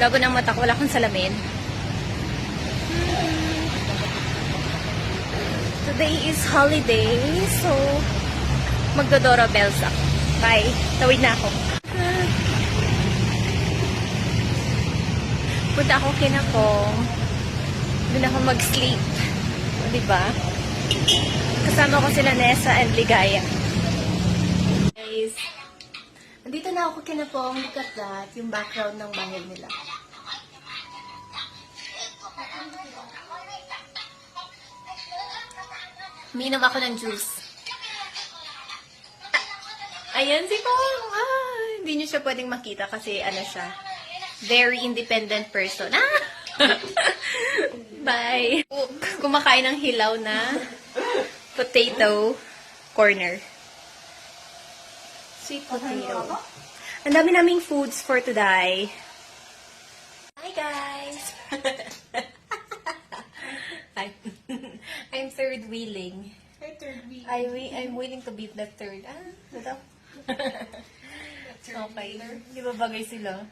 Labo ng mata ko. Wala akong salamin. Today is holiday. So, magdodora bells ako. Bye. Tawid na ako. Punta ako kinakong. Doon ako mag-sleep. Diba? Kasama ko sila Nessa and Ligaya. Guys, nandito na ako kinakong. Look at that. Yung background ng bahay nila. Minom ako ng juice. Ayan si Pong. Hindi niyo siya pwedeng makita kasi ano siya. Very independent person. Bye. Kumakain ng hilaw na potato corner. Sweet potato. Ang dami naming foods for today. Hi guys. I'm third wheeling. I'm willing to be the third. Ito. Okay. Di ba bagay sila?